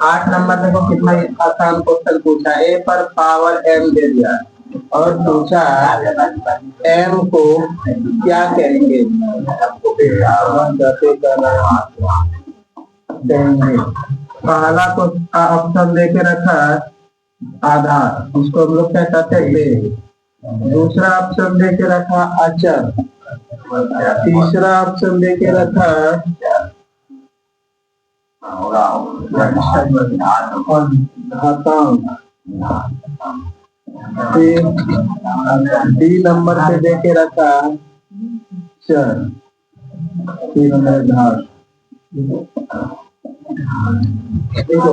आठ नंबर देखो कितना आसान क्वेश्चन पूछा। ए पर पावर m दे दिया और पूछा m को क्या कहेंगे। पहला को ऑप्शन देके रखा आधार, उसको हम लोग क्या कहते हैं बेस। दूसरा ऑप्शन देके रखा अचर। तीसरा ऑप्शन देके रखा घातांक। फिर डी नंबर पे देके रखा चर। तीन नंबर घात। देखो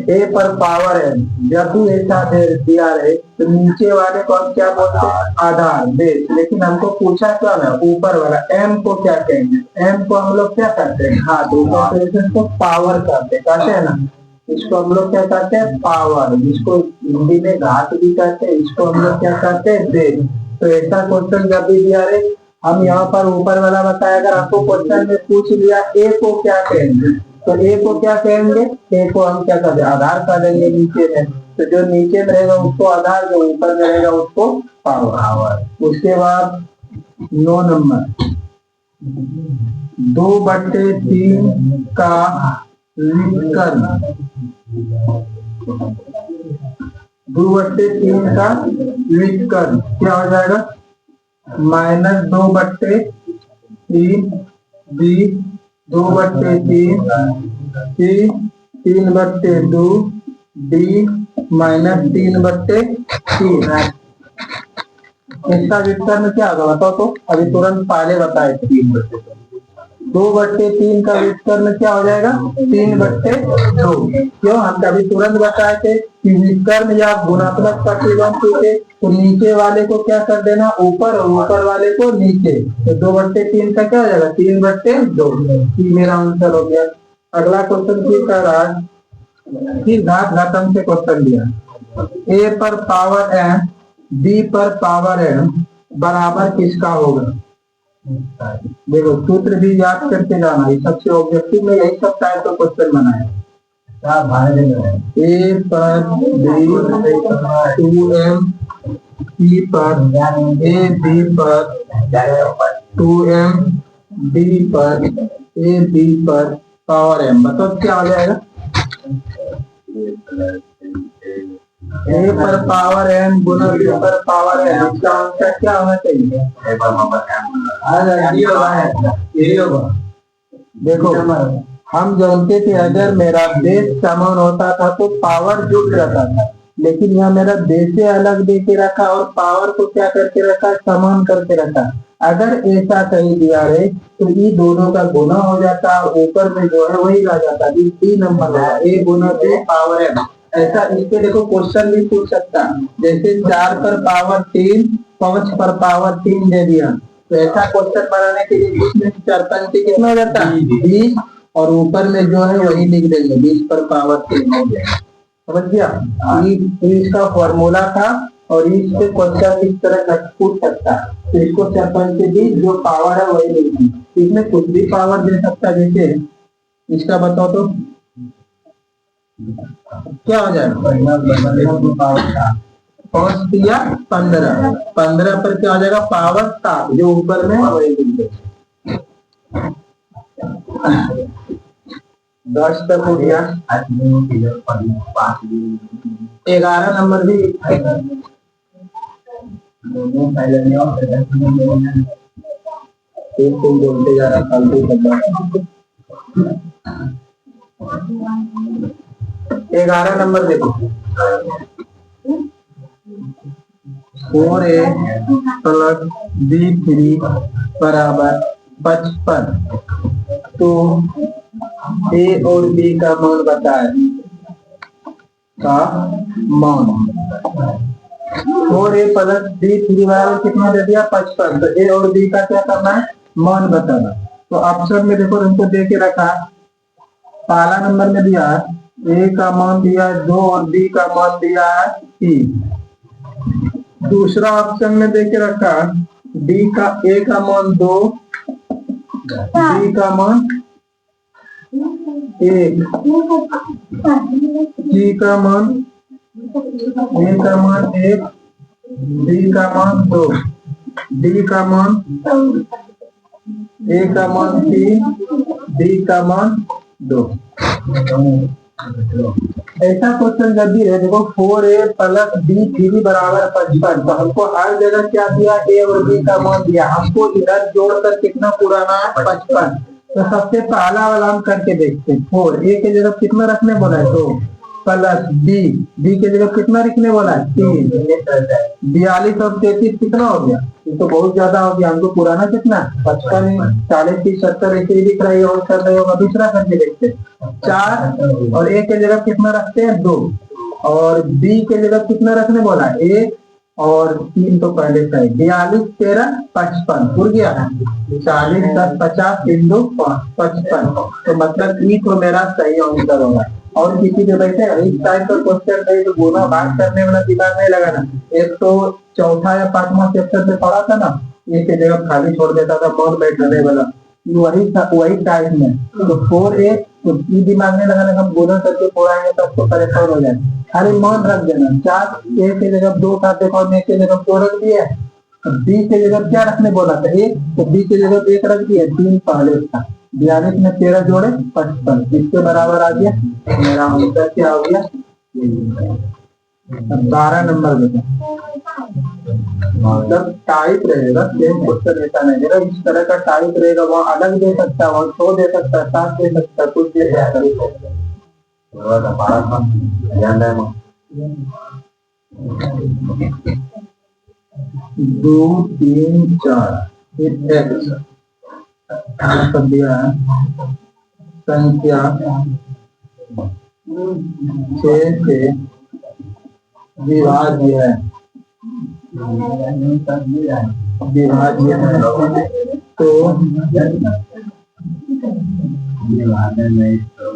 ए पर पावर है, जब भी ऐसा दिया रहे तो नीचे वाले को हम क्या बोलते हैं आधार बेस। लेकिन हमको पूछा क्या ना ऊपर वाला एम को क्या कहेंगे। एम को हम लोग क्या करते हैं घात, ऊपर से इसको पावर कहते हैं ना। इसको हम लोग क्या कहते हैं पावर, जिसको हिंदी में घात भी कहते हैं। इसको हम लोग क्या कहते हैं बेस। तो ऐसा क्वेश्चन जब भी दिया रहे हम यहाँ पर ऊपर वाला बताया, अगर आपको क्वेश्चन में पूछ लिया ए को क्या कहेंगे तो ए को क्या कहेंगे, ए को हम क्या कहते हैं आधार कह देंगे नीचे में। तो जो नीचे में रहेगा उसको आधार, जो ऊपर में रहेगा उसको पावर। उसके बाद 9 नंबर 2/3 का विकर्ण। 2/3 का विकर्ण क्या हो जाएगा -2/3 बी 2/3 सी 3/2 डी -3/3। इसका विकर्ण क्या होगा बताओ तो। अभी तुरंत पहले बताए थे 2/3 का विकर्ण क्या हो जाएगा 3/2। क्यों हम अभी तुरंत बताए थे कि विकर्ण या गुणात्मक प्रतिलोम पूछे तो नीचे वाले को क्या कर देना ऊपर और ऊपर वाले को नीचे। तो 2/3 का क्या हो जाएगा 3/2। मेरा आंसर हो गया। अगला क्वेश्चन फिर कर रहा है, फिर घात घातांक से क्वेश्चन दिया। ए पर पावर m बी पर पावर m बराबर किसका होगा। देखो सूत्र भी याद करके जाना, ये सबसे ऑब्जेक्टिव में यही सब टाइप का क्वेश्चन बनाया। ए पर बी 2m, सी पर ए बी पर 2m, डी पर ए बी पर पावर m। बताओ क्या हो जाएगा। ए पर पावर m गुना बी पर पावर m, इसका आंसर क्या होना चाहिए यही होगा। देखो हम जानते थे अगर मेरा बेस समान होता था तो पावर जुड़ जाता था, लेकिन यहाँ मेरा बेसे अलग दे के रखा और पावर को क्या करके रखा समान करके रखा। अगर ऐसा कहीं दिया रहे तो ये दोनों का गुना हो जाता और ऊपर में जो है वही आ जाता। 3 नंबर है ए गुना बी पावर m। ऐसा इसके देखो क्वेश्चन भी पूछ सकता, जैसे 4 पर पावर 3 5 पर पावर 3 दे दिया तो ऐसा क्वेश्चन बनाने के लिए इसमें 4 पंक्ति कितना हो जाता 20 और ऊपर में जो है वही लिख देंगे 20 पर पावर 3 हो गया। समझ गया। इसका फॉर्मूला था और इससे क्वेश्चन इस तरह पूछ सकता है। तो इसको 4 पंक्ति 20 जो पावर है वही लिख देंगे। इसमें कुछ भी पावर दे सकता है, जैसे इसका बताओ तो क्या हो जाएगा 5 या 15 पर क्या हो जाएगा पावर 7 जो ऊपर में वही लिख देंगे। 10 तक हो गया। 11 नंबर भी बोलते जा रहा फालतू। 11 नंबर देखो 4a प्लस b3 बराबर 55। तो a और b का मान बताए का मान 4a प्लस b3 बराबर कितना दे दिया 55। तो a और b का क्या करना है मान बताना। तो ऑप्शन में देखो हमको दे के रखा, पहला नंबर में दिया है a का मान दिया है 2 और b का मान दिया है 3। दूसरा ऑप्शन में दे के रखा d का a का मान 2, b का मान 1, g का मान a का मान 1, b का मान 2, d का मान a का मान 3, d का मान 2। ऐसा क्वेश्चन जब भी है देखो 4a प्लस b3 बराबर 55। तो हमको हर जगह क्या दिया a और b का मान दिया, हमको इधर जोड़कर कितना पुराना है 55। तो सबसे पहला वाला हम करके देखते हैं। 4a के जगह कितना रखने बोला है 2 प्लस b के जगह कितना रखने बोला है 3। 42 और 33 कितना हो गया, ये तो बहुत ज्यादा हो गया। हमको पुराना कितना 55 40 30 70 ऐसे ही दिख रहा है और कर रहे होगा। दूसरा करके देखते हैं 4 और a के जगह कितना रखते हैं 2 और b के जगह कितना रखने बोला 1 और 3 तो पहले से 42 13 55 उड़ गया 40 10 50 3 2 55। तो मतलब ई तो मेरा सही आंसर होगा। और किसी के बैठे इस टाइप का क्वेश्चन है तो गुना भाग करने वाला दिमाग नहीं लगाना। एक तो चौथा या पांचवा चैप्टर में पढ़ा था ना, ये के जगह खाली छोड़ देता था मान बैठने वाला, वही टाइप में। तो 4a तो ई दिमाग में लगाना, हम गुना करके पढ़ाएंगे तब तो परेशान हो जाए। खाली मान रख देना 4 a के जगह 2 था, देखो a के जगह 2 रख दिया। b के जगह क्या रखने बोला था 1, तो b के जगह 1 रख दिया, 3 पहले था। 42 में 13 जोड़े 55, इसके बराबर आ गया। मेरा आंसर क्या हो गया 12 नंबर में। मतलब टाइप रहेगा, सेम क्वेश्चन ऐसा नहीं रहेगा। इस तरह का टाइप रहेगा, वहाँ अलग दे सकता है, वहाँ 100 दे सकता है, 7 दे सकता है, कुछ दे सकता है। 2 3 4 दिया संख्या 6 से विभाज्य है, तो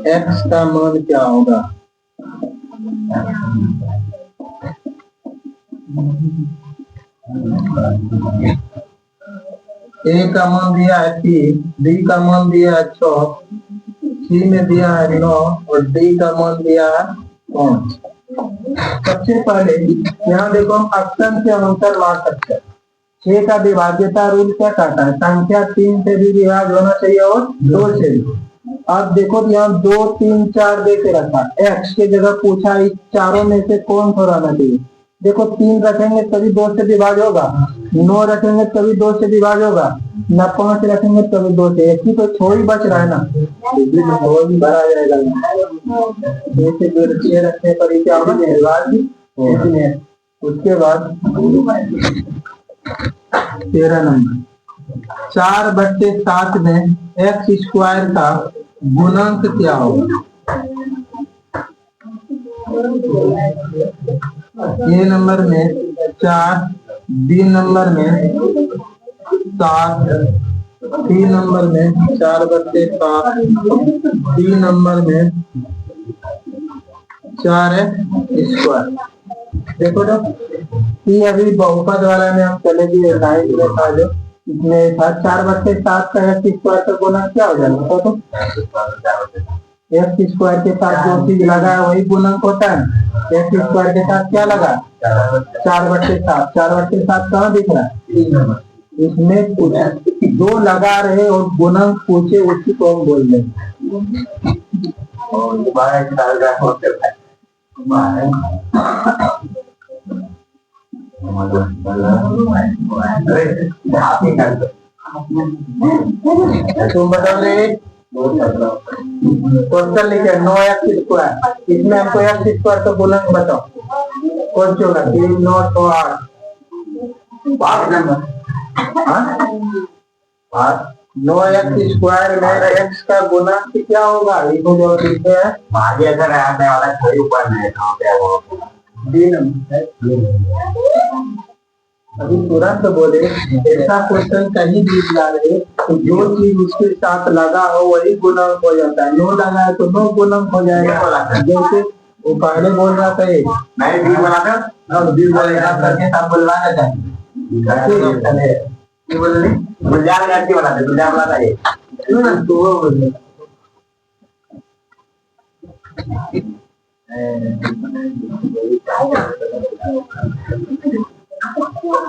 x का मान क्या होगा। a का मान दिया है 3, b का मान दिया है 6, c में दिया है 9 और d का मान दिया है 5। सबसे पहले यहाँ देखो हम ऑप्शन से आंसर ला सकते हैं। 6 का विभाज्यता रूल क्या कहता है, संख्या 3 से भी विभाज्य होना चाहिए और 2 से भी। अब देखो यहाँ 2 3 4 दे के रखा, x के जगह पूछा इस चारों में से कौन सा रहना चाहिए। देखो 3 रखेंगे तभी 2 से विभाज्य होगा, 9 रखेंगे तभी 2 से विभाज्य होगा, न 5 रखेंगे तभी 2 से। एक ही तो छोड़ ही बच रहा है ना, भरा जाएगा। 2 से 6 रखने पर ही क्या होगा। उसके बाद 13 नंबर 4/7 में एक्स स्क्वायर का गुणांक क्या होगा। ए नंबर में 4, बी नंबर में 7, सी नंबर में 4/7, डी नंबर में 4 स्क्वायर। देखो तो ये अभी बहुपद वाला में हम चले गए 9 में था, जो इसमें था 4/7 का एक्स स्क्वायर का गुणा क्या हो जाएगा। तो एक्स स्क्वायर के साथ जो चीज लगा है वही गुणक होता है। एक्स स्क्वायर के साथ क्या लगा 4/7, 4/7 कहाँ दिख रहा है, इसमें 2 लगा रहे और गुणक पूछे, उसी को हम बोल रहे हैं। तुम बताओ रे, क्वेश्चन लिखे 9x स्क्वायर, इसमें हमको x स्क्वायर का गुणक बताओ कौन सी होगा। 3 9 6 8, नो एक्स स्क्वायर में एक्स का गुना क्या होगा? इसको जो लिखते हैं आगे अगर आने वाला कोई ऊपर नहीं कहाँ पे वो डी नंबर। अभी तुरंत बोले ऐसा क्वेश्चन कहीं भी ला रहे तो जो चीज उसके साथ लगा हो वही गुणक हो जाता है। नो लगा है तो नो गुणक हो जाएगा। जैसे वो पहले बोल रहा था नहीं बी बोला था और बी बोलेगा करके सब बोलवाना चाहिए। बोल रही गुलजार गाती बोला था गुलजार बोला था ये क्यों ना तो वो बोले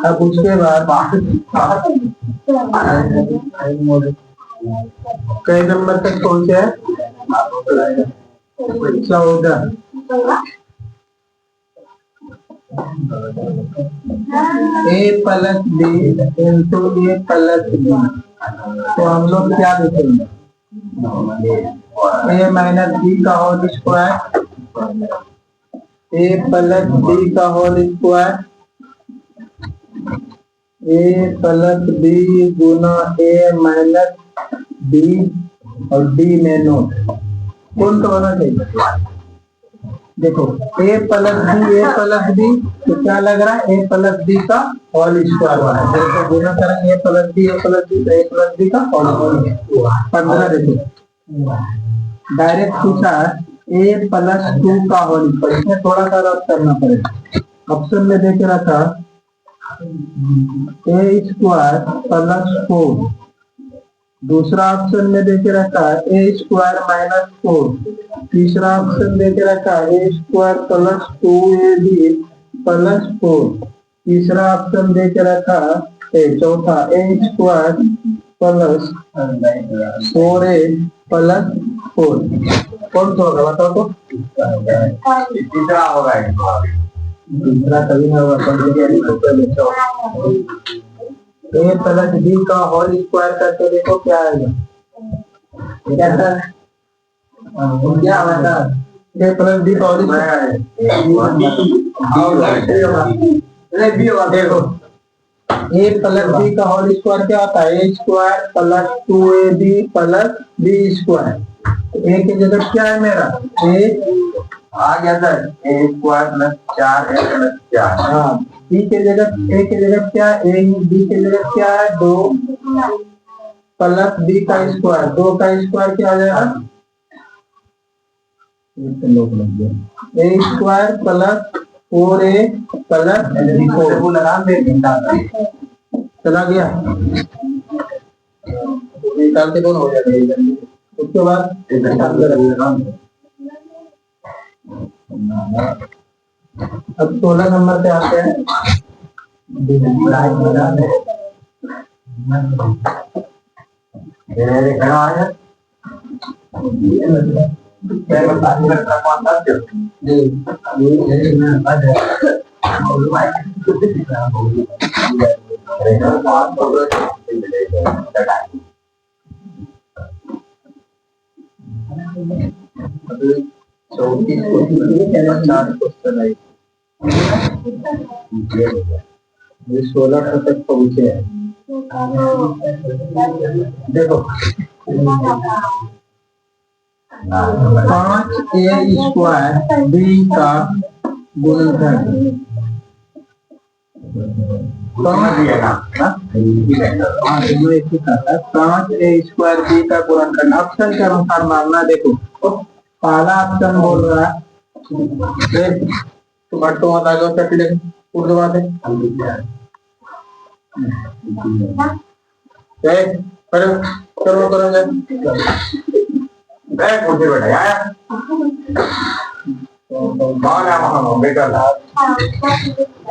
अब उसके बाद कई नंबर तक पहुंचे? 14। ए प्लस बी इंटू ए प्लस बी, तो हम लोग क्या लिखेंगे? ए माइनस बी का होल स्क्वायर, ए प्लस बी का होल स्क्वायर, ए प्लस बी गुना ए माइनस बी और बी में नोट कौन सा होना चाहिए? देखो ए प्लस बी तो क्या लग रहा है? ए प्लस बी का होल स्क्वायर हुआ है। जैसे गुना करेंगे ए प्लस बी तो ए प्लस बी का होल स्क्वायर 15। देखो डायरेक्ट पूछा ए प्लस 2 का होल स्क्वायर, इसमें थोड़ा सा रब करना पड़ेगा। ऑप्शन में देख रहा था ए स्क्वायर प्लस 4, दूसरा ऑप्शन में देखे रखा है ए स्क्वायर माइनस 4, तीसरा ऑप्शन देखे रखा है A square plus 2ab plus 4, तीसरा ऑप्शन देखे रखा है चौथा ए स्क्वायर प्लस 4a प्लस 4। कौन सा होगा बताओ तो? तीसरा होगा तीसरा कभी ना होगा। ए प्लस बी का होल स्क्वायर करके देखो क्या आएगा? क्या होगा? ए प्लस बी का होल स्क्वायर देखो ए प्लस बी का होल स्क्वायर क्या होता है? A square plus 2ab plus B square. A की जगह क्या है मेरा? ए आ गया sir A square plus 4 A plus 4। हाँ बी के जगह ए के जगह क्या है? ए बी के जगह क्या है? 2 प्लस बी का स्क्वायर, 2 का स्क्वायर क्या आ जाएगा? ए स्क्वायर प्लस 4a प्लस 4 चला गया निकाल के दोनों हो जाएगा। उसके बाद अब 16 नंबर पे आते हैं। ये 16 तक पहुंचे हैं। देखो 5a स्क्वायर बी का गुणनफल 5a स्क्वायर बी का गुणनफल ऑप्शन के अनुसार मारना। देखो पहला ऑप्शन बोल रहा है तो घटो मत आगे चटले उर्दू बात है करो करो करोगे बेटा यार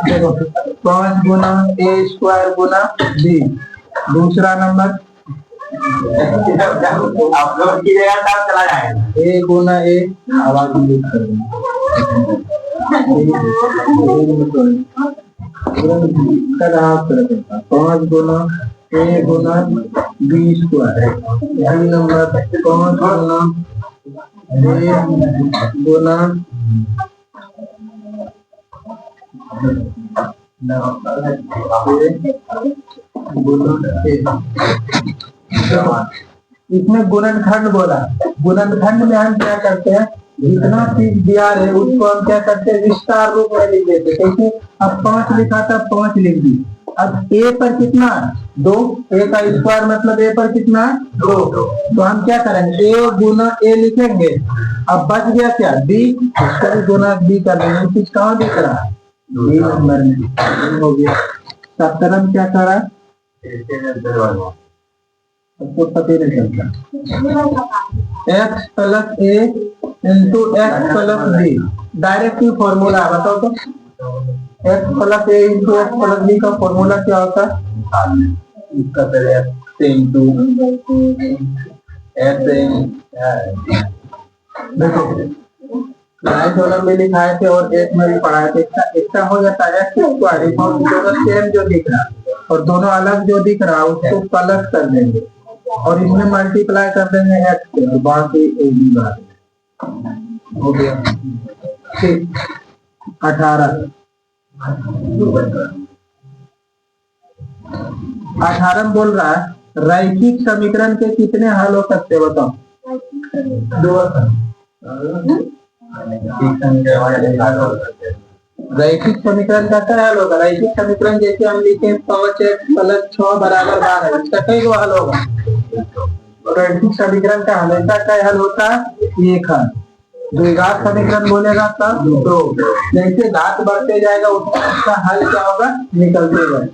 देखो 5 गुना ए स्क्वायर गुना बी। दूसरा नंबर आप लोग की जगह तब चला जाएगा ए गुना ए आवाज में कर देना 5 गुना ए गुना बी स्क्वायर। यही नंबर 5 गुना ए गुना इसमें गुणनखंड बोला। गुणनखंड में हम क्या करते हैं, जितना चीज दिया है उसको हम क्या करते हैं, विस्तार रूप में लिख देते हैं। कैसे, अब 5 लिखा था, 5 लिख दी। अब ए पर कितना, 2, ए का स्क्वायर मतलब ए पर कितना, 2। तो हम क्या करेंगे, ए गुना ए लिखेंगे। अब बच गया क्या, बी, इसका भी गुना बी कर देंगे। चीज कहाँ दिख रहा है, बी नंबर में हो गया। सब तरफ क्या करा, तो पता नहीं चलता। X plus A into X plus B, direct ही फॉर्मूला है, बताओ तो। X plus A into X plus B का फॉर्मूला क्या होता है, इसका पहले एक्स इंटू एस। देखो क्लास वाला में लिखाए थे और एक में भी पढ़ाए थे। इसका हो जाता है एक्स स्क्वायर, दोनों सेम जो दिख रहा है और दोनों अलग जो दिख रहा है उसको प्लस कर देंगे और इसमें मल्टीप्लाई कर देंगे एक्स से, बाकी एक भी बात हो गया। ठीक, 18 बोल रहा है रैखिक समीकरण के कितने हल हो सकते हैं, बताओ। 2। रैखिक समीकरण का क्या हल होगा, रैखिक समीकरण जैसे हम लिखे 5x प्लस 6 बराबर 12, इसका कई गो हल होगा। रैखिक समीकरण का हमेशा क्या हल होता है, एक हल। द्विघात समीकरण बोलेगा तब 2, जैसे घात बढ़ते जाएगा उसका हल क्या होगा, निकलते जाएगा।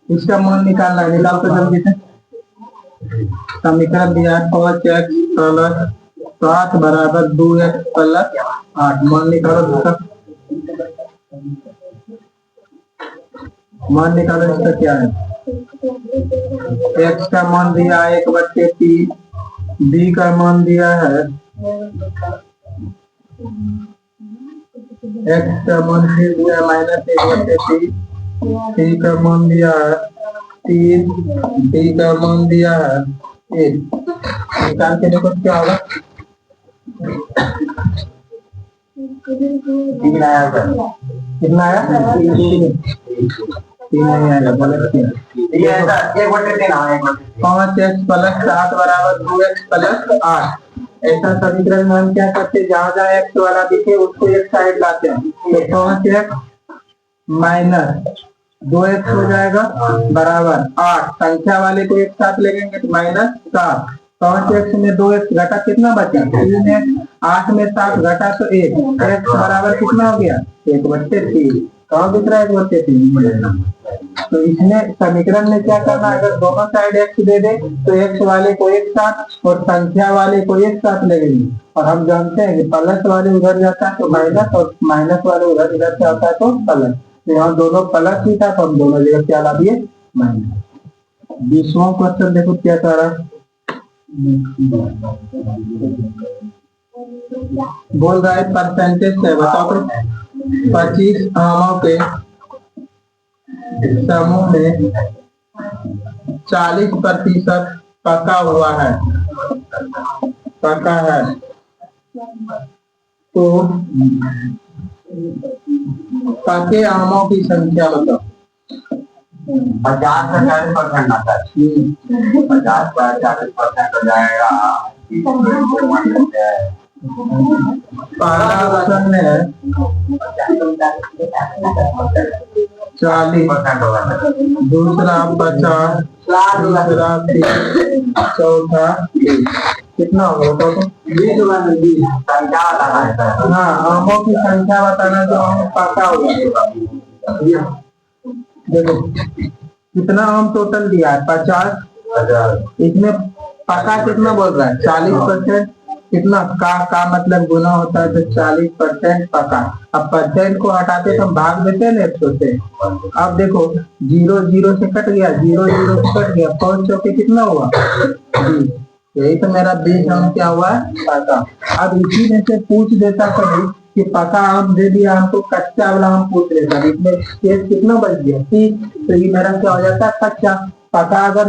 इसका मान निकालना है, निकाल तो जल्दी से। समीकरण दिया 5x प्लस 7 बराबर 2x प्लस 8, मान निकालो इसका। मान निकालो इसका क्या है, x का मान दिया 1/3, b का मान दिया है, x का मान दिया -1/3, c का मान दिया है 3, d का मान दिया है 1। निकाल के देखो क्या होगा, कितना आया, 3 नहीं आएगा, बोले 5x प्लस 7 बराबर 2x प्लस 8। ऐसा समीकरण में हम क्या करते हैं, जहाँ जहाँ x वाला दिखे उसको एक साइड लाते हैं। तो 5x माइनस 2x हो जाएगा बराबर 8, संख्या वाले को एक साथ लेंगे तो -7। 5x में 2x घटा कितना बचा, 3x, 8 में 7 घटा तो 1, x बराबर कितना हो गया, 1/3। कहाँ दिख रहा है 1/3। तो इसमें समीकरण में क्या करना, अगर दोनों साइड x दे दे तो x वाले को एक साथ और संख्या वाले को एक साथ लगेंगे। और हम जानते हैं कि प्लस वाले उधर जाता है तो माइनस और माइनस वाले उधर इधर से आता है तो प्लस। तो यहाँ दोनों प्लस ही था तो हम दोनों जगह क्या ला दिए, माइनस। 20वां क्वेश्चन देखो क्या कह रहा है, बोल रहा है परसेंटेज से बताओ तो। 25 आमों के समूह में 40% पका हुआ है, पका है, तो पके आमों की संख्या बताओ। 50 से 40% आता है, 50 पर 40% हो जाएगा। पहला ऑप्शन है 40%, दूसरा 50, तीसरा 30, चौथा 20। कितना होगा बताओ तो, 20 संख्या बताना है। हाँ, आमों की संख्या बताना जो आम पका हुआ। देखो कितना आम टोटल दिया है, 50। इसमें पका कितना बोल रहा है, 40%। कितना का मतलब गुना होता है तो 40% पका। अब परसेंट को हटाते तो हम भाग देते हैं ना 100 से। अब देखो 0 0 से कट गया, 0 0 से कट गया, 5 चौके कितना हुआ, 20। यही तो मेरा 20 आम क्या हुआ है, पका। अब इसी में से पूछ देता कभी कि पका आम दे दिया हमको, कच्चा वाला हम पूछ रहे थे, इसमें केस कितना बच गया 30, तो ये मेरा क्या हो जाता है कच्चा। पका अगर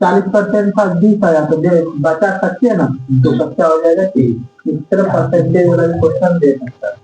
40% था 20 आया, तो बचा कच्चे ना, तो कच्चा हो जाएगा 30। इस तरह परसेंटेज वाला क्वेश्चन दे सकता है।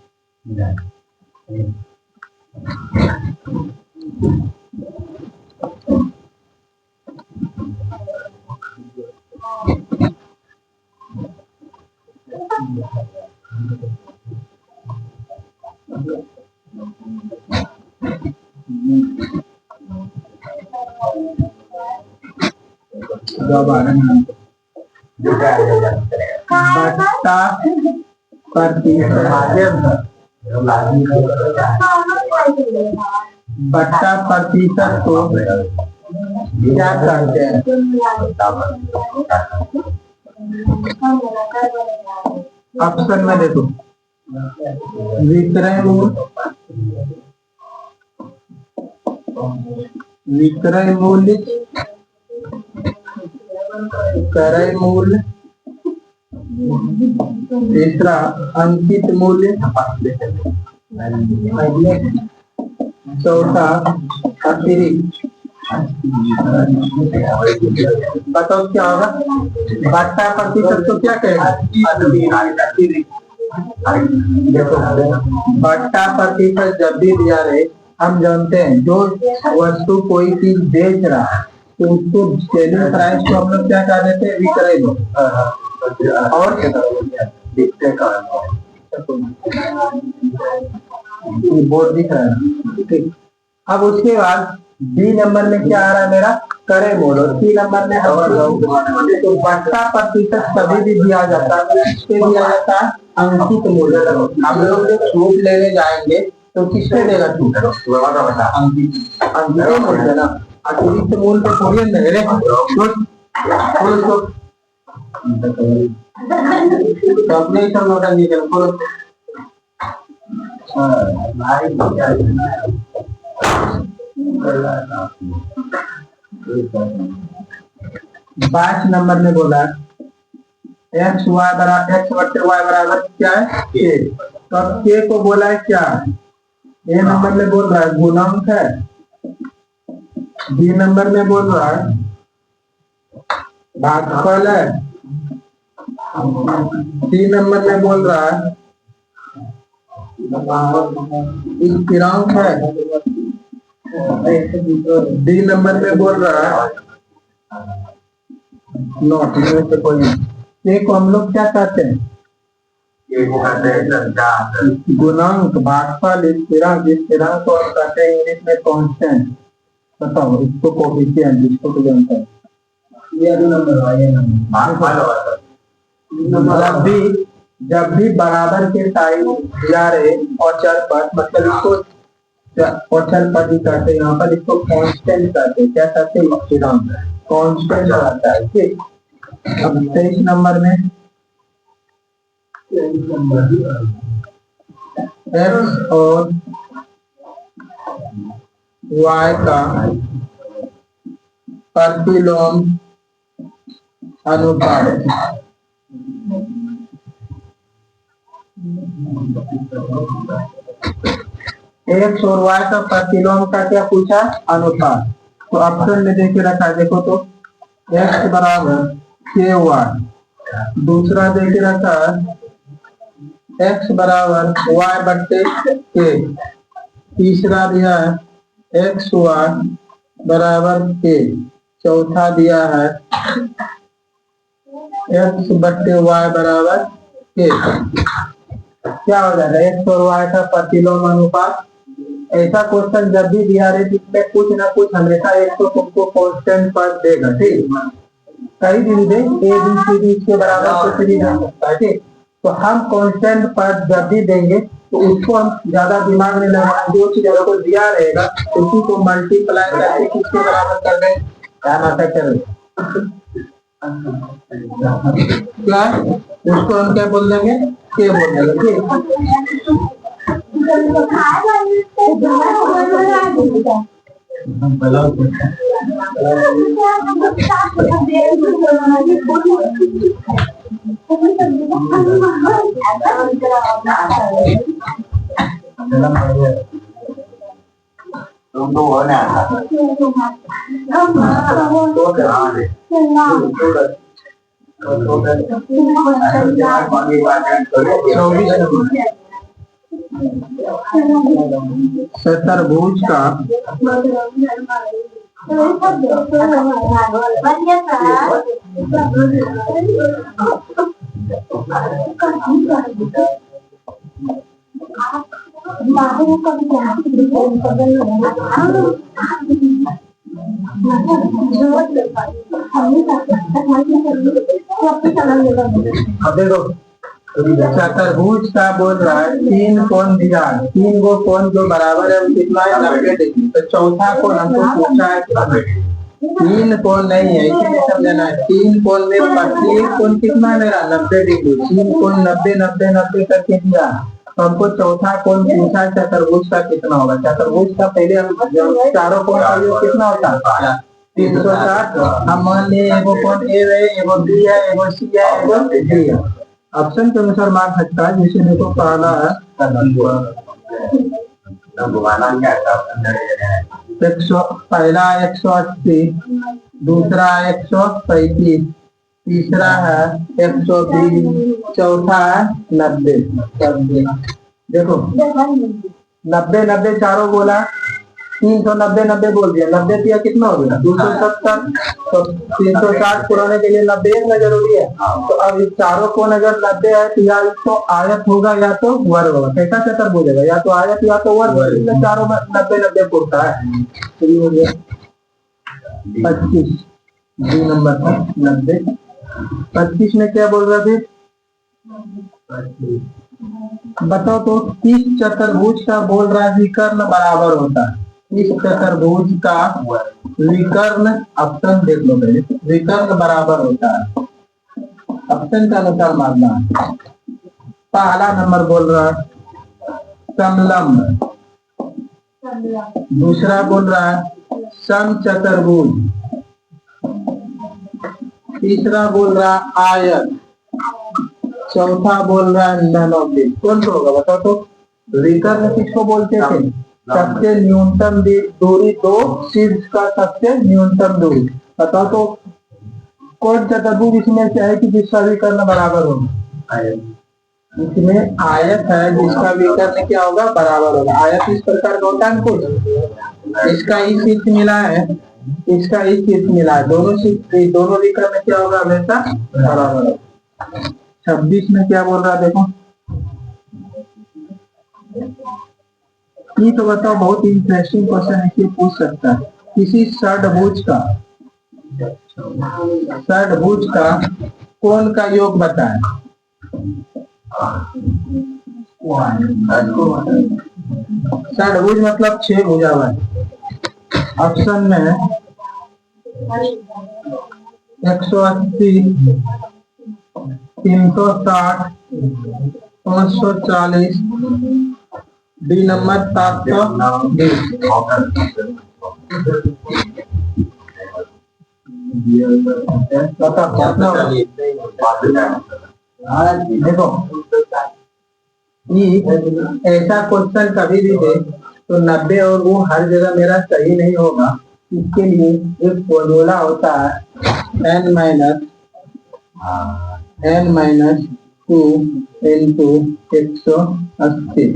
बट्टा प्रतिशत को क्या कहते हैं? ऑप्शन में देखो, विक्रय मूल्य, विक्रय मूल्य, क्रय मूल्य, तीसरा अंकित मूल्य, चौथा अतिरिक्त। बताओ क्या होगा? बट्टा प्रतिशत को क्या कहेगा? देखो, बट्टा प्रतिशत जब भी दिया रहे, हम जानते हैं जो वस्तु कोई चीज बेच रहा है तो उसको सेलिंग प्राइस को हम लोग क्या कह देते हैं? विक्रय मूल्य। और बोर्ड दिख रहा है, ठीक। अब उसके बाद बी नंबर में क्या आ रहा है मेरा? क्रय मूल्य। और सी नंबर में तो बट्टा प्रतिशत कभी भी दिया जाता है, इसके दिया जाता है अंकित मूल्य। हम लोग जो छूट लेने जाएंगे तो किससे देगा छूट? अंकित मूल्य ना, अतिरिक्त मूल्य पे थोड़ी दे रहे। कंपनी सब नोटा निकल खोलो। 22 नंबर में बोला एक्स बट्टे वाई बराबर क्या है? के। तो अब के को बोला है क्या? ए नंबर में बोल रहा है गुणांक है, बी नंबर में बोल रहा है भागफल है, सी नंबर में बोल रहा है स्थिरांक है, डी नंबर में बोल रहा है नोट। इनमें से कोई ए को हम लोग क्या कहते हैं? गुणांक, भागफल, स्थिरांक। स्थिरांक को हम कहते हैं इंग्लिश में कांस्टेंट। बताओ इसको कोएफिशिएंट, इसको तो जानते हैं। ये दो नंबर जब भी बराबर के साइन दिया रहे और चर पद, मतलब इसको औचर पद ही कहते हैं, यहाँ पर इसको कांस्टेंट कहते हैं। क्या कहते हैं? स्थिरांक, कांस्टेंट रहता है, ठीक। अब 23 नंबर में एक्स और वाई का प्रतिलोम अनुपात। एक्स और वाई का प्रतिलोम का क्या पूछा? अनुपात। तो ऑप्शन में देके रखा है, देखो तो एक्स बराबर के वाई, दूसरा देके रखा है एक्स बराबर वाई बट्टे के, तीसरा दिया है एक्स वाई बराबर के, चौथा दिया है एक्स बट्टे वाई बराबर के। क्या हो जाएगा? एक्स और वाई का प्रतिलोम अनुपात। ऐसा क्वेश्चन जब भी दिया रहे जिसमें कुछ ना कुछ हमेशा एक तो तुमको कांस्टेंट पद देगा, ठीक। कहीं भी दे, ए बी सी डी इसके बराबर कुछ भी दे सकता है, ठीक। तो हम कांस्टेंट पद जब भी देंगे तो उसको हम ज्यादा दिमाग में लगाना, जो चीज को दिया रहेगा उसी को मल्टीप्लाई करके किसके बराबर कर दें? क्या नाटक कर क्या उसको हम क्या बोल देंगे? के बोल देंगे, ठीक। तुम तो हो ना तो चतुर्भुज का देखो चतुर्भुज का बोल रहा है 3 कोण दिया, 3 गो कोण जो बराबर है वो कितना है 90 डिग्री। तो चौथा कोण हमको पूछा है कितना, 3 कोण नहीं है इसलिए समझना है 3 कोण में प्रत्येक कोण कितना है मेरा 90 डिग्री। 3 कोण 90 90 90 करके दिया, तो हमको चौथा कोण पूछा है चतुर्भुज का कितना होगा। चतुर्भुज का पहले हम चारों कोण का योग कितना होता है 360। हम मान लिए एगो कोण ए है, एगो बी है, एगो सी है, एगो डी है। ऑप्शन के अनुसार मार्क हटता है। जैसे देखो पहला है पहला 180, दूसरा 135, तीसरा है 120, चौथा है 90। देखो 90 90 चारों बोला, 390 90 बोल दिया, 90 दिया कितना हो गया 270। तो 360 पुराने के लिए 90 में जरूरी है। तो अब इस चारों कोण अगर 90 है तो या तो आयत होगा या तो वर्ग होगा। कैसा चतुर्भुज होगा, या तो आयत या तो वर्ग। इसलिए चारों में 90 90 पुरता है। तो हो गया 25 2 नंबर था 90। 25 में क्या बोल रहा थे बताओ तो। किस चतुर्भुज का बोल रहा है विकर्ण बराबर होता है। इस चतुर्भुज का विकर्ण, ऑप्शन देख लो पहले, विकर्ण बराबर होता है। ऑप्शन का अनुसार मानना है। पहला नंबर बोल रहा है समलंब, दूसरा बोल रहा है समचतुर्भुज, तीसरा बोल रहा है आयत, चौथा बोल रहा है नैनोपिन। कौन सा होगा बताओ तो। विकर्ण किसको बोलते थे, सबसे न्यूनतम दूरी दो शीर्ष का सबसे न्यूनतम दूरी। बताओ तो कौन चतुर्भुज इसमें से है कि जिसका विकर्ण बराबर होगा। इसमें आयत है जिसका विकर्ण क्या होगा बराबर होगा। आयत इस प्रकार का होता है कुछ, इसका ही शीर्ष मिला है, इसका ही शीर्ष मिला है, दोनों विकर्ण क्या होगा हमेशा बराबर होगा। 26 में क्या बोल रहा है देखो। ये तो बताओ, बहुत इंटरेस्टिंग क्वेश्चन है, ये पूछ सकता है। किसी षडभुज का कोण का योग बताएं। षडभुज मतलब 6 भुजा वाले। ऑप्शन में 180, 360, 540, डी नंबर 720। देखो ऐसा क्वेश्चन कभी भी दे तो 90 और वो हर जगह मेरा सही नहीं होगा। इसके लिए एक फॉर्मूला होता है n - 2 into 180,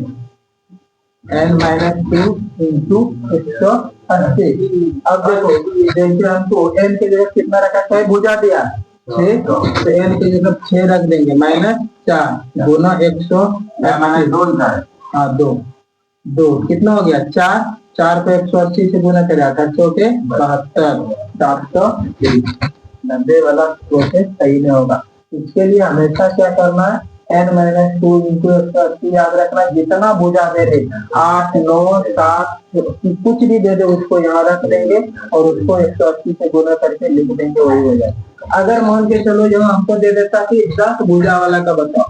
n - 2 into 180। अब देखो जैसे हमको n की जगह कितना रखा, 6 भुजा दिया 6, तो n की जगह 6 रख देंगे, -4 गुना 180, हाँ 2 कितना हो गया 4, 4 को 180 से गुना करें 8 के 72, 720। 90 वाला प्रोसेस सही नहीं होगा। इसके लिए हमेशा क्या करना है, n - 2 into 180 याद रखना। जितना भुजा दे दे 8 9 7 कुछ भी दे दे उसको यहाँ रख देंगे और उसको 180 से गुना करके लिख देंगे, वही हो जाए। अगर मान के चलो यहाँ हमको दे देता कि 10 भुजा वाला का बताओ,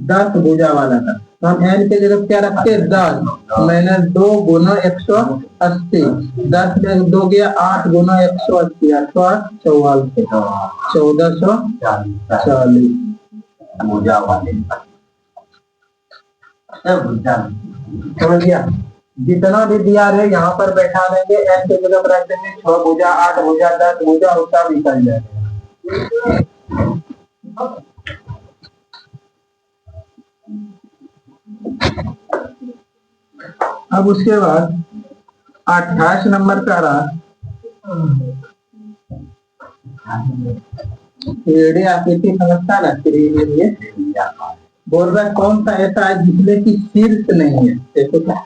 10 भुजा वाला का, तो हम n के जगह क्या रखते हैं 10 - 2 गुना 180, 10 में 2 गया 8 गुना 180, 8 44, 1440। भुजा वाले समझ गया। जितना भी दिया है यहाँ पर बैठा देंगे, एन के जगह पर रख देंगे 6 भुजा 8 भुजा 10 भुजा उसका निकल जाएगा। अब उसके बाद 28 नंबर का रहा एडी आकृति समझता ना बोल रहा है कौन सा ऐसा है जिसमें की शीर्ष नहीं है। देखो क्या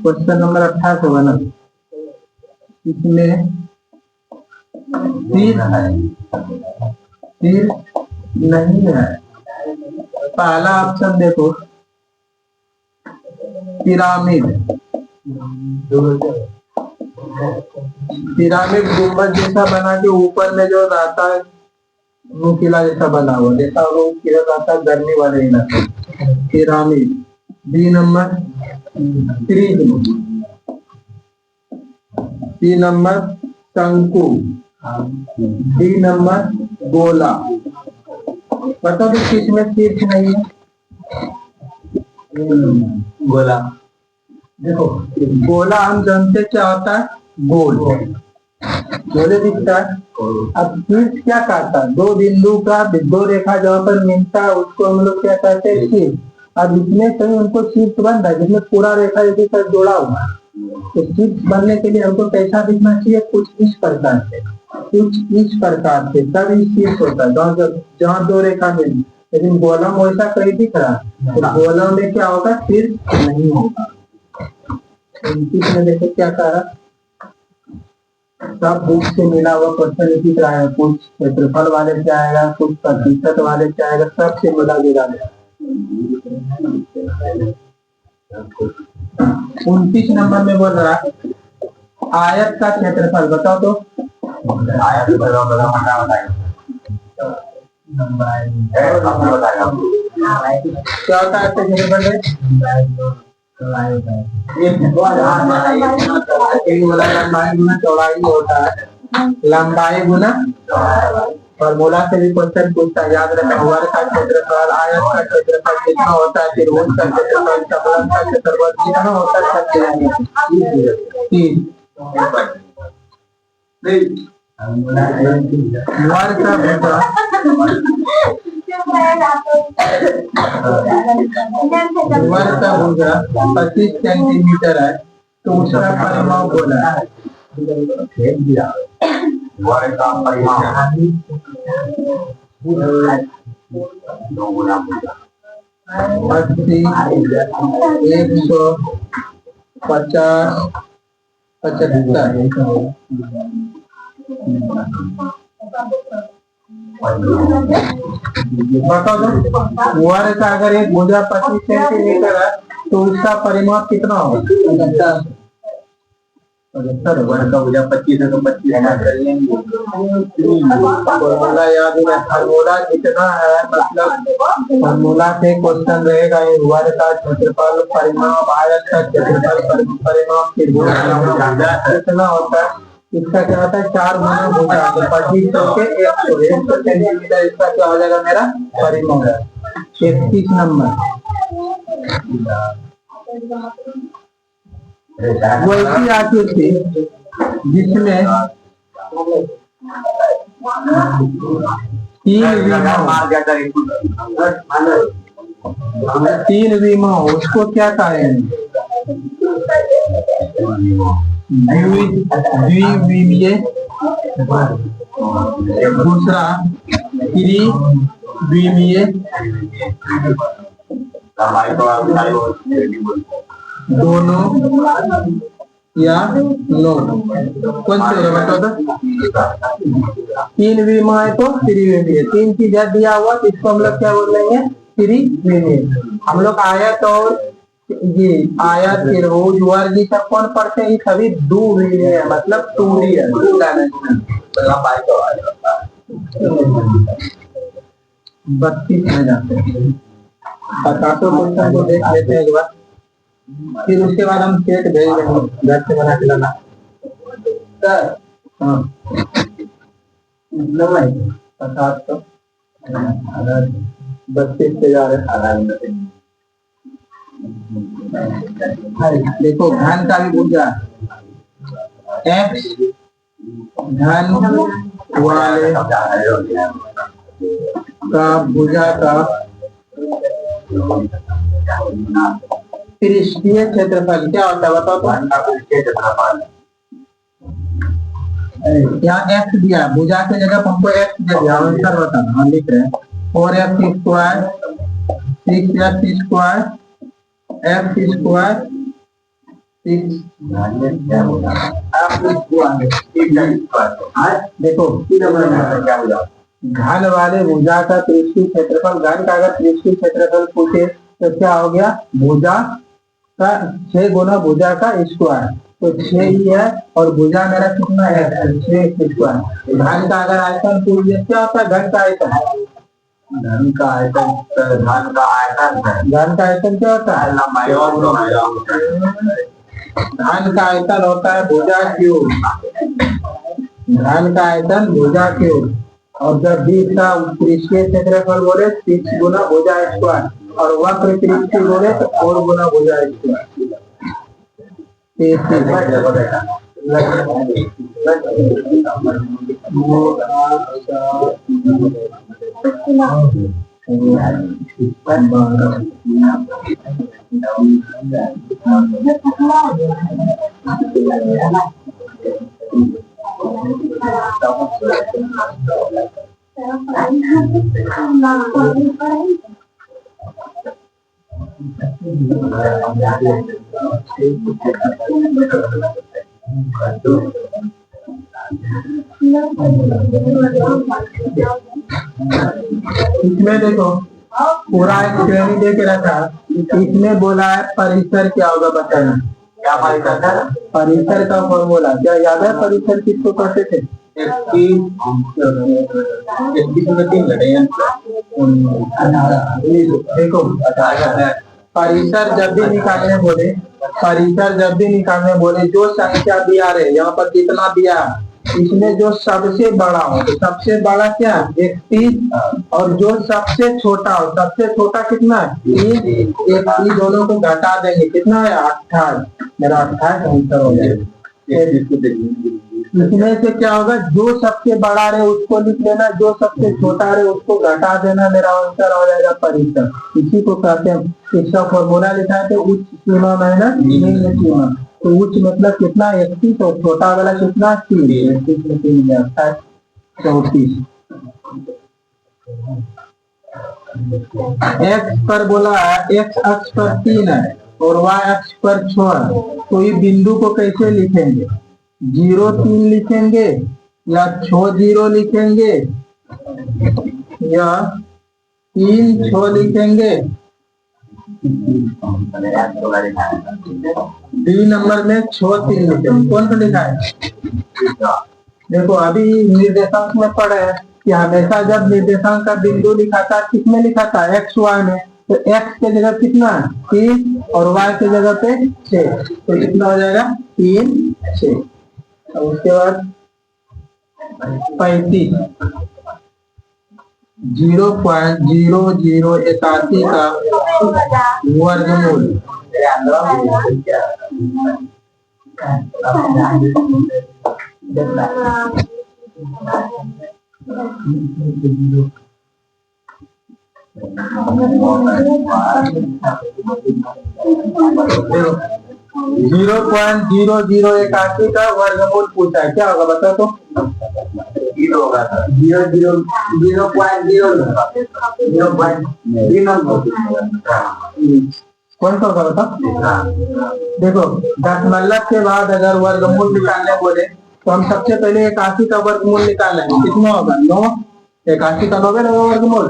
क्वेश्चन नंबर 28 होगा ना, इसमें शीर्ष नहीं है। पहला ऑप्शन देखो पिरामिड, पिरामिड गुंबद जैसा बना के ऊपर में जो रहता है वो किला जैसा बना हुआ, जैसा वो किला रहता है गर्मी वाले इलाके, pyramid. B number prism, C number शंकु, डी नंबर गोला। बता दो किसमें शीर्ष नहीं है। गोला। देखो गोला हम जानते क्या होता है, गोल गोले दिखता है। अब शीर्ष क्या कहता है, दो बिंदु का दो रेखा जहाँ पर मिलता है उसको हम लोग क्या कहते हैं, शीर्ष। अब इसमें कहीं उनको शीर्ष बन रहा है जिसमें पूरा रेखा एक साथ जोड़ा हुआ है, तो शीर्ष बनने के लिए हमको कैसा दिखना चाहिए, कुछ इस प्रकार से, कुछ इस प्रकार से, तभी शीर्ष होता है जहाँ दो रेखा मिली। लेकिन गोला में वैसा कहीं दिख रहा है, तो गोला में क्या होगा, शीर्ष नहीं होगा। में देखो क्या कह रहा, सब बुक से मिला हुआ क्वेश्चन इसी तरह है, कुछ क्षेत्रफल वाले से आएगा, कुछ प्रतिशत वाले से आएगा, सबसे मिला जुला। 29 नंबर में बोल रहा है आयत का क्षेत्रफल बताओ तो। आयत क्या होता है क्षेत्रफल, लंबाई गुना चौड़ाई होता है, लंबाई गुना। फॉर्मूला से भी क्वेश्चन पूछता है, याद रखना। वर्ग का क्षेत्रफल, आयत का क्षेत्रफल कितना होता है, त्रिभुज का क्षेत्रफल, समतल का क्षेत्रफल कितना होता है, वर्ग का भुजा वर्ग का भुजा 25 सेंटीमीटर है, तो उसका परिमाप बोला है। वर्ग का परिमाप 80, 150, 75। बताओ तो वर्ग का अगर एक भुजा 25 सेंटीमीटर है तो उसका परिमाप कितना होगा, 75। वर्ग का भुजा 25 है तो 25 कर लेंगे। फॉर्मूला याद है, फॉर्मूला कितना है, मतलब फॉर्मूला से क्वेश्चन रहेगा ये वर्ग का क्षेत्रफल परिमाप, आयत का क्षेत्रफल परिमाप, कितना होता है, इसका क्या होता है 4 गुना भुजा, 25 के 100 सेंटीमीटर, इसका क्या हो जाएगा मेरा परिमाप। 31 नंबर वैसी आकृति जिसमें 3 विमा हो उसको क्या कहेंगे, द्विविमीय, दूसरा त्रिविमीय, दोनों या नो, कौन से बताओ तो। 3 विमा है तो त्रिविमीय, 3 चीजें दिया हुआ तो इसको हम लोग क्या बोलेंगे, त्रिविमीय। हम लोग आयत और ये आयत, त्रिभुज, वर्ग ये सब कौन पढ़ते हैं, सभी द्विविमीय है, मतलब 2D है, 2 डायमेंशनल। 32 में जाते हैं, 50 क्वेश्चन को देख लेते हैं एक बार, फिर उसके बाद हम सेट भेज देंगे घर से बना के लाना। हाँ नहीं 50 तो 32 से जा रहे। देखो घन का भी भुजा x घन वाले का भुजा का पृष्ठीय क्षेत्रफल क्या होता है बताओ तो। यहाँ x दिया भुजा की जगह पर हमको x दे दिया आंसर बताना हम लिख रहे हैं 4x square 6x square x square 6 देखो घन वाले भुजा का पृष्ठीय क्षेत्रफल घन का अगर पृष्ठीय क्षेत्रफल पूछे तो क्या हो गया भुजा का 6 गुना भुजा का स्क्वायर तो 6 ही है और भुजा मेरा कितना है 6 स्क्वायर। घन का अगर आयतन पूछ दिया क्या होता है घन का आयतन धन का आयतन क्या होता है लंबाई और धन का आयतन होता है भुजा क्यूब धन का आयतन भुजा क्यूब और जब भी इसका पृष्ठीय क्षेत्रफल बोले 6 गुना भुजा स्क्वायर और वक्र पृष्ठ बोले तो 4 गुना भुजा स्क्वायर। इसमें देखो पूरा एक श्रेणी दे के रखा इसमें बोला है परिसर क्या होगा बताना क्या परिसर है परिसर का फॉर्मूला क्या याद है परिसर किसको कहते थे 3 लड़े हैं देखो परिसर जब भी निकालने बोले जो संख्या दिया रहे यहाँ पर कितना दिया इसमें जो सबसे बड़ा हो तो सबसे बड़ा क्या 31 और जो सबसे छोटा हो सबसे छोटा कितना 3 दोनों को घटा देंगे कितना है 28 मेरा 28 आंसर हो जाएगा। इसमें से क्या होगा जो सबसे बड़ा रहे उसको लिख लेना जो सबसे छोटा रहे उसको घटा देना मेरा आंसर हो जाएगा परिसर। इसी को कहते हैं इसका फॉर्मूला लिखा है तो उच्च सीमा माइनस निम्न सीमा तो उच्च मतलब कितना 31 और छोटा वाला कितना 3 34 एक्स पर बोला एक्स अक्ष पर 3 है और वाई अक्ष पर 6 है तो ये बिंदु को कैसे लिखेंगे 0-3 लिखेंगे या 6-0 लिखेंगे या 3-6 लिखेंगे। डी नंबर में 6-3 लिखेंगे कौन सा लिखा है देखो अभी निर्देशांक में पढ़े हैं कि हमेशा जब निर्देशांक का बिंदु लिखा था किसमें लिखा था एक्स वाई में तो एक्स के जगह कितना 3 और वाई के जगह पे 6 तो कितना हो जाएगा 3-6 उसके बाद 35 0.0081 का वर्गमूल जीरो पॉइंट 0081 का वर्गमूल पूछा है क्या होगा बताओ तो 0.0 कौन सा होगा बताओ। देखो दशमलव के बाद अगर वर्गमूल निकालने बोले तो हम सबसे पहले 81 का वर्गमूल निकालना है कितना होगा 9 81 का 9 वर्गमूल।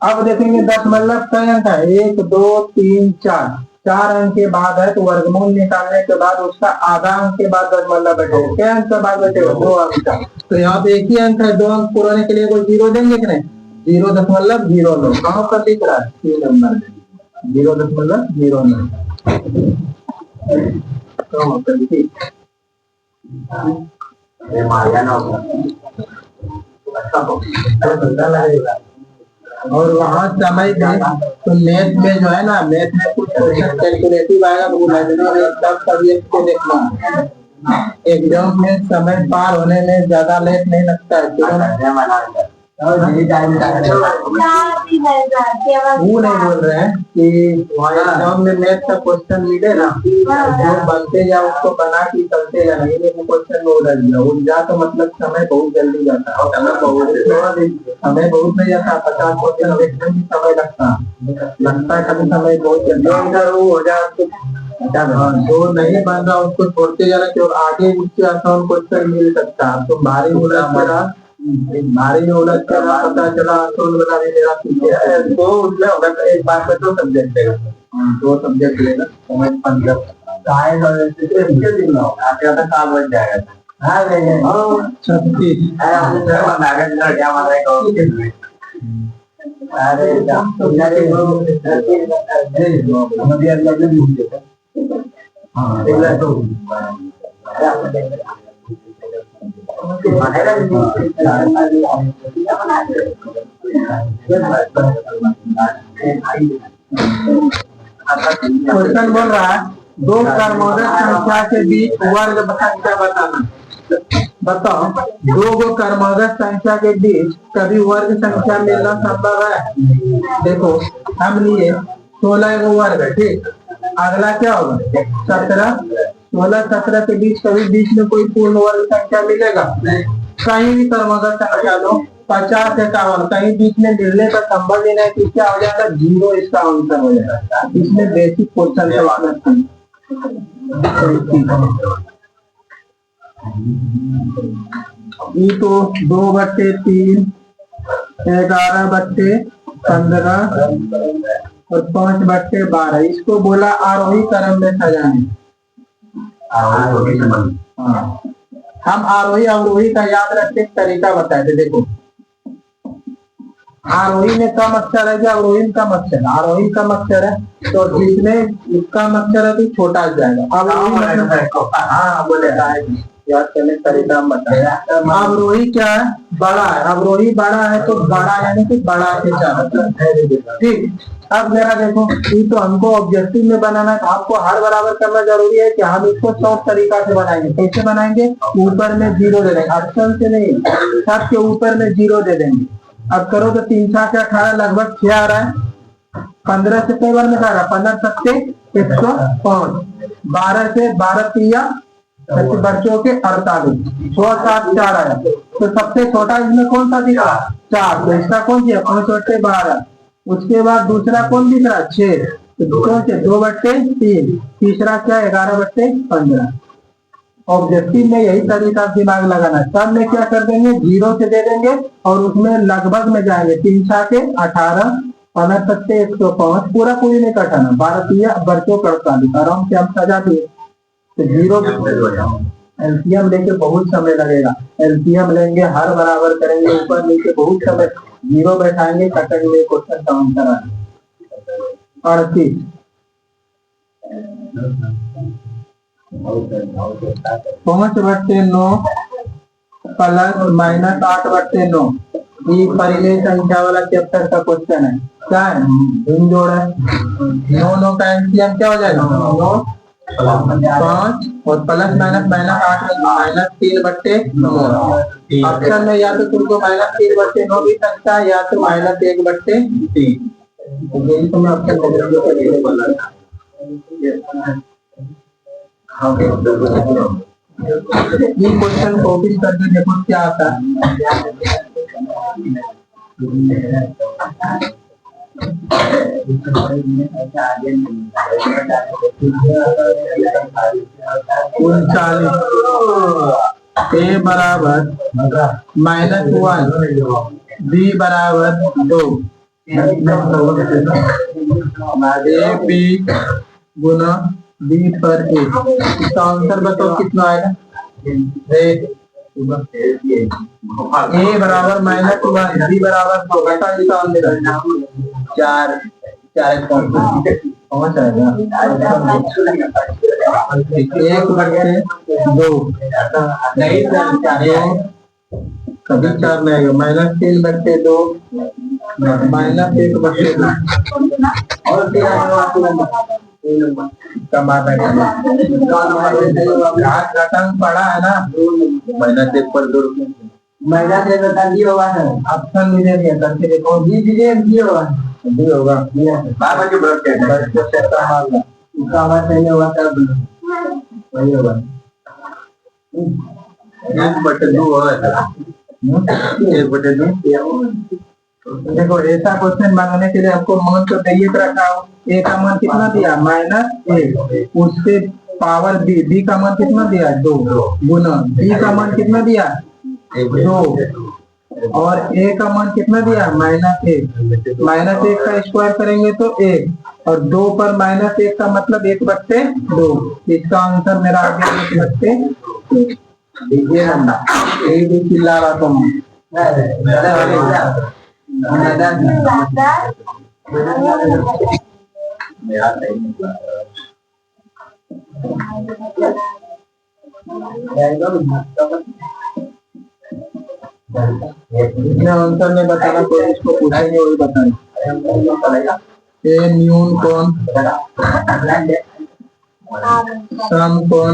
अब देखेंगे दशमलव कई अंक है 1 2 3 4 अंक के बाद है तो वर्गमूल निकालने के बाद उसका आधा अंक के बाद दशमलव बैठेगा क्या अंक के बाद बैठेगा 2 अंक का तो यहाँ पे एक ही अंक है 2 अंक पुराने के लिए कोई 0 देंगे कि नहीं 0.09 कहाँ पर लिख रहा है 3 नंबर 0.09 तो लिखिए और वहाँ समय में तो मैथ में जो है ना, मैथ में कुछ क्वेश्चन कैलकुलेटिव आएगा तो इमेजिनरी सब सब्जेक्ट को देखना। एग्जाम में समय पार होने में ज्यादा लेट नहीं लगता है, तुरंत। वो नहीं बोल रहे हैं कि एग्जाम में मैथ का क्वेश्चन मिले ना, जो बनते जा उसको बना के चलते जा, नहीं वो क्वेश्चन में उलझ जा तो मतलब समय बहुत जल्दी जाता है। समय बहुत नहीं जाता, 50 क्वेश्चन देखने में समय लगता है कभी समय बहुत जल्दी हो जाए। जो नहीं बन रहा उसको छोड़ते जाना कि और आगे उससे आसान क्वेश्चन मिल सकता है। तो भारी उलझ कर पता चला आसान वाला भी मेरा पीछे है, तो उसमें होगा एक बार में 2 सब्जेक्ट लेगा, 2 सब्जेक्ट लेगा, समय 15 काम बन जाएगा। हाँ 36 क्वेश्चन बोल रहा है 2 क्रमोदक संख्या के बीच वर्ग संख्या बताना। बताओ 2 गो क्रमोदक संख्या के बीच कभी वर्ग संख्या मिलना संभव है? देखो हम लिए 16 गो वर्ग, ठीक। अगला क्या होगा 17, 16 17 के बीच कभी बीच में कोई पूर्ण वर्ग संख्या मिलेगा? कहीं भी क्रमोदक संख्या लो 50 51 कहीं बीच में मिलने का संभव ही नहीं, क्या हो जाएगा 0, इसका आंसर हो जाएगा। इसमें बेसिक क्वेश्चन ये तो 2/3 11/15 और 5/12 इसको बोला आरोही क्रम में सजाने। हम आरोही अवरोही का याद रखने का तरीका बताए थे। देखो आरोही में कम अक्षर है, अवरोही में कम अक्षर, आरोही कम अक्षर है तो जिसमें कम अक्षर है तो छोटा जाएगा। याद करने का तरीका हम बताया। अवरोही क्या है? बड़ा है। अवरोही बड़ा है तो बड़ा यानी कि बड़ा से चाहता है, ठीक। अब जरा देखो ये तो हमको ऑब्जेक्टिव में बनाना है, तो आपको हर बराबर करना जरूरी है कि हम इसको सॉफ्ट तरीका से बनाएंगे। कैसे बनाएंगे? ऊपर में 0 दे देंगे, ऑप्शन से नहीं, सब के ऊपर में 0 दे देंगे। अब करो तो 3 7 18 लगभग 6 आ रहा है। 15 से कई बार में आ रहा है, 15 7 105, 12 से 12 3 बच्चों के 48, 6 7 4 आया। तो सबसे छोटा इसमें कौन सा दिख रहा? 4, तो इसका कौन दिया? 5 बटे 12। उसके बाद दूसरा कौन दिख रहा? 6, तो 2/3। तीसरा क्या? 11/15। ऑब्जेक्टिव में यही तरीका दिमाग लगाना। सब में क्या कर देंगे? 0 से दे देंगे और उसमें लगभग में जाएंगे। 3 7 18, 15 7 105, पूरा पूरी नहीं कटाना, 12 3 बच्चों का 48 आराम से हम सजा दिए। तो 0 एलसीएम लेके बहुत समय लगेगा। एलसीएम लेंगे, हर बराबर करेंगे, ऊपर नीचे बहुत समय, 0 बैठाएंगे, कटेंगे, क्वेश्चन का आंसर आएगा 38। 5/9 प्लस माइनस 8/9 ये परिमेय संख्या वाला चैप्टर का क्वेश्चन है। क्या है? भिन्न जोड़ है। 9 का एलसीएम क्या हो जाएगा? 9 5 और प्लस माइनस माइनस 8 -3/9। ऑप्शन में या तो तुमको -3/9 भी सकता है या तो -1/3। यही तो मैं ऑप्शन ये क्वेश्चन कॉपी करके देखो क्या आता है। A बराबर -1, B बराबर 2, A B गुना B पर A। इसका आंसर बताओ कितना आएगा? A बराबर -1, B बराबर 2, बता इसका आंसर 4 पहुंच आएगा। 1/2 नहीं कभी 4 में आएगा -3/2 -1/2 और फिर टमाटर आज घटन पड़ा है ना -1/2 -1 बता दिया होगा सर ऑप्शन भी दे दिया करके देखो जी दिया होगा दी होगा बाबा के ब्रश के इसका आवाज सही होगा तब वही होगा 1/2 होगा 1/2 देखो ऐसा क्वेश्चन मांगने के लिए आपको मान तो चाहिए रखा हो ए का मान कितना दिया -1 उसके पावर बी का मान कितना दिया 2 गुना बी का मान कितना दिया 2 और ए का मान कितना दिया -1 -1 का स्क्वायर करेंगे तो 1 और 2 पर -1 का मतलब 1/2 इसका आंसर मेरा आ गया 1/2 देखिए ना ये भी चिल्ला रहा था इतना आंसर नहीं बताना कोई इसको पूछेंगे वही बताएं ए न्यून कौन सम कौन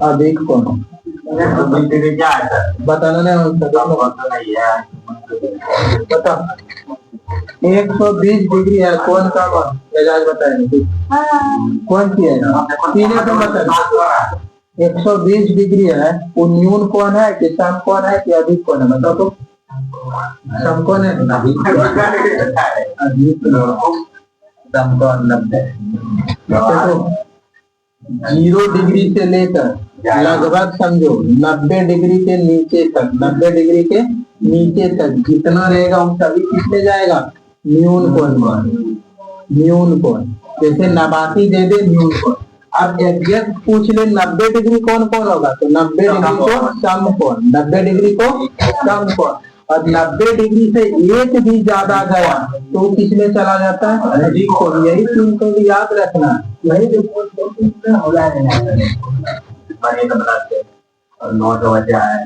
अधिक कौन बताना नहीं बता 120 डिग्री है कौन का मान एजाज बताएंगे कौन सी है तीनों तो बताना 120 डिग्री है वो न्यून कौन है कि सम कौन है कि अधिक कौन है बताओ तो सम कौन है अधिक सम कौन 0 डिग्री से लेकर लगभग समझो 90 डिग्री के नीचे तक 90 डिग्री के नीचे तक जितना रहेगा उन सभी किसमें जाएगा न्यून कोण जैसे 89 दे दे न्यून कोण अब एग्जैक्ट पूछ ले 90 डिग्री कौन कौन होगा तो 90 डिग्री को सम कोण 90 डिग्री को सम कोण और 90 डिग्री से एक भी ज्यादा गया तो किसमें चला जाता है अधिक कोण यही चीज को भी याद रखना यही जो और 9 तो बचा है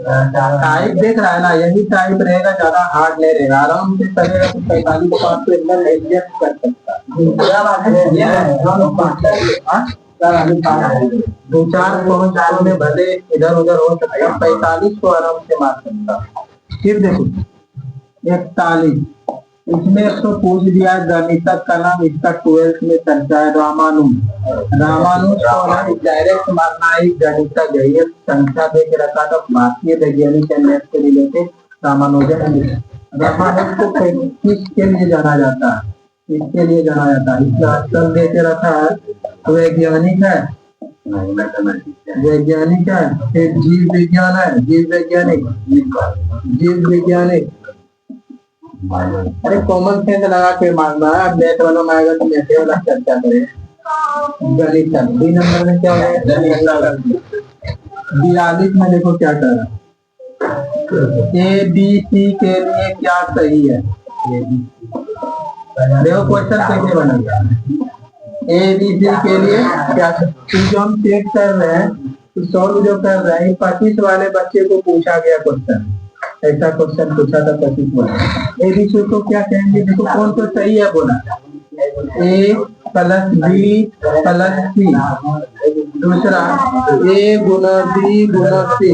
टाइप देख रहा है ना यही टाइप रहेगा ज्यादा हार्ड नहीं रहेगा आराम से करेगा तो 45 को 5 एकदम एडजस्ट कर सकता दो चार पहुंच में भले इधर उधर हो सकता है 45 को आराम से मार सकता फिर देखो 41 इसमें तो पूछ दिया गणितज्ञ का नाम इसका 12th में चर्चा है रामानुज कौन है डायरेक्ट मारना है गणितज्ञ ये संख्या दे के रखा था भारतीय वैज्ञानिक से रिलेटेड रामानुजन को किसके लिए जाना जाता है इसके लिए जाना जाता है इसका आजकल दे के रखा है वैज्ञानिक है फिर जीव विज्ञान है जीव वैज्ञानिक अरे कॉमन सेंस लगा के मारना है नेट वाला में आएगा तो नेट वाला चर्चा करें गणित 2 नंबर में क्या है 42 में देखो क्या कर रहा है ए बी सी के लिए क्या सही है देखो क्वेश्चन कैसे बनेगा ए बी सी के लिए क्या जो हम चेक कर रहे हैं सॉल्व जो कर रहे हैं 25 वाले बच्चे को पूछा गया क्वेश्चन ऐसा क्वेश्चन पूछा था 25 वाला ए बी सी को क्या कहेंगे देखो कौन तो सही है बोला ए प्लस बी प्लस सी दूसरा ए गुना बी गुना सी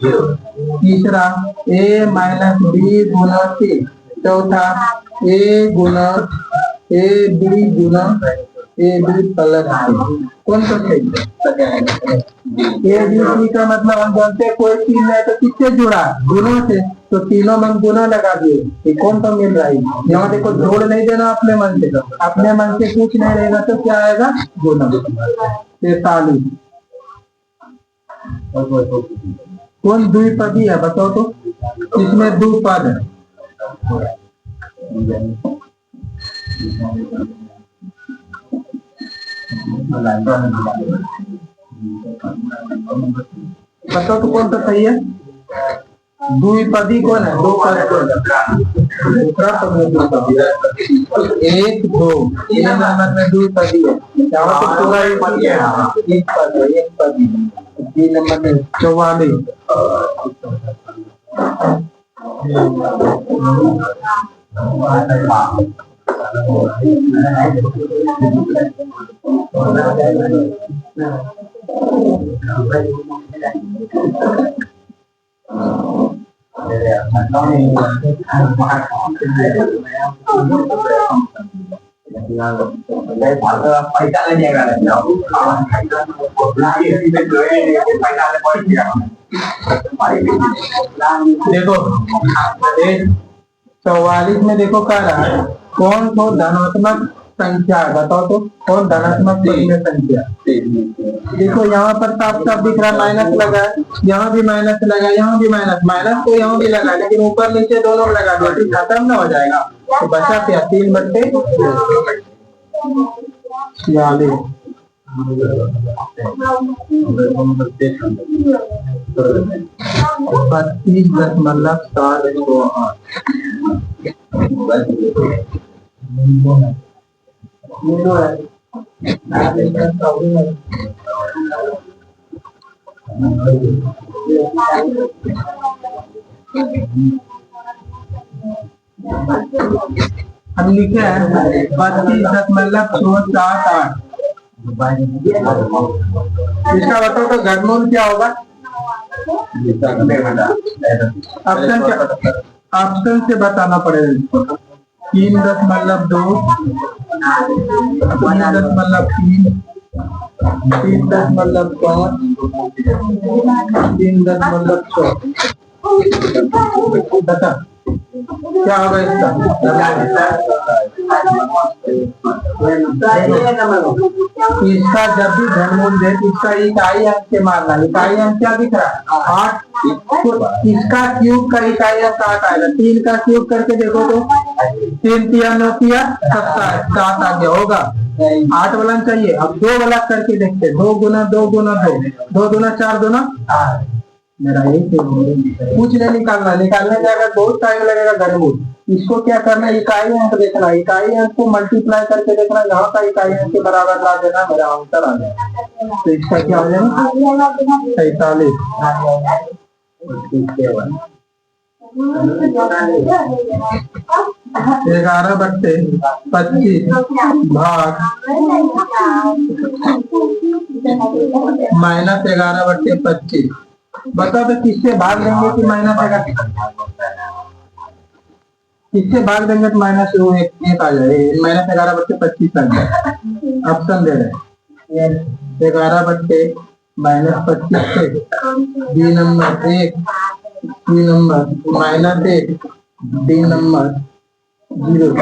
तीसरा ए माइनस बी गुना सी चौथा ए गुना ए बी गुना ए बी प्लस सी कौन सा सही ए बी सी का मतलब हम जानते हैं कोई चीज है तो किससे जुड़ा गुणों से तो तीनों में गुना लगा दिए कौन सा मिल रहा है यहाँ देखो जोड़ नहीं देना अपने मन से कुछ नहीं रहेगा तो क्या आएगा गुना 43 कौन द्विपदी है बताओ तो इसमें 2 पद है बताओ तो कौन सा सही है द्विपदी कौन है? दो पद कौन है? दूसरा पद में द्विपदी है। एक दो ये नंबर में द्विपदी है। यहाँ तो पूरा एक पद है, एक पद है, एक पदी। ये नंबर में 44। पैसा ले जाएगा देखो 44 में देखो क्या रहा है, कौन तो धनात्मक संख्या है? बताओ तो कौन धनात्मक संख्या? देखो यहाँ पर साफ साफ दिख रहा है माइनस लगा है, यहाँ भी माइनस लगा, यहाँ भी माइनस, माइनस तो यहाँ भी लगा, लेकिन ऊपर नीचे दोनों लगा दिया, फिर खत्म ना हो जाएगा। तो बचा क्या? 3/46। हम लिखे हैं 32.678। इसका बताओ तो घनमूल क्या होगा? ऑप्शन से बताना पड़ेगा इसको। 3.2, 3.3, 3.5, 3.6। बता क्या होगा इसका? इसका जब भी घनमूल दे इसका इकाई अंक से मारना। इकाई अंक क्या दिख रहा है? 8। तो इसका क्यूब का इकाई अंक 8 आएगा। 3 का क्यूब करके देखो तो 3 तिया 9 तिया 27, 7 आ गया होगा। 8 वाला चाहिए। अब 2 वाला करके देखते, 2 गुना 2 गुना 2, 2 गुना 4 गुना 8। मेरा यही कुछ नहीं निकालना, निकालने जाएगा बहुत टाइम लगेगा घनमूल। इसको क्या करना है? इकाई अंक देखना, इकाई अंक को मल्टीप्लाई करके देखना, यहाँ का इकाई अंक के बराबर ला देना, मेरा आंसर आ जाएगा। तो इसका क्या हो जाएगा? 47। 11/25 भाग -11/25। बताओ तो किससे भाग देंगे कि माइनस आएगा? किससे भाग देंगे तो माइनस एक आ जाए, -11/25 आ जाए। ऑप्शन दे रहे 11/-25 से B number 1, C number -1, D number 0।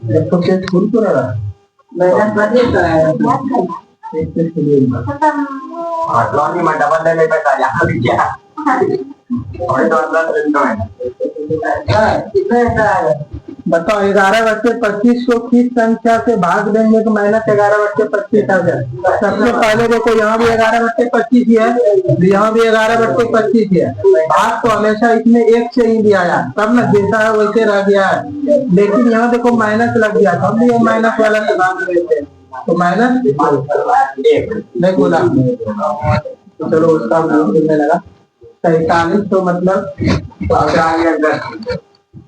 देखो क्या फुल तो रहा है। डबल ले ले पैसा यहाँ भी क्या और तो बताओ 11/25 को किस संख्या से भाग देंगे तो -11/25 आ जाए? सबसे पहले देखो यहाँ भी 11/25 ही है, यहाँ भी 11/25 ही है। भाग तो हमेशा इसमें 1 से ही दिया है, तब ना जैसा है वैसे रह गया है। लेकिन यहाँ देखो माइनस लग गया, हम भी माइनस वाला से भाग देते हैं तो माइनस नहीं बोला। तो चलो उसका मिलने लगा 47। तो मतलब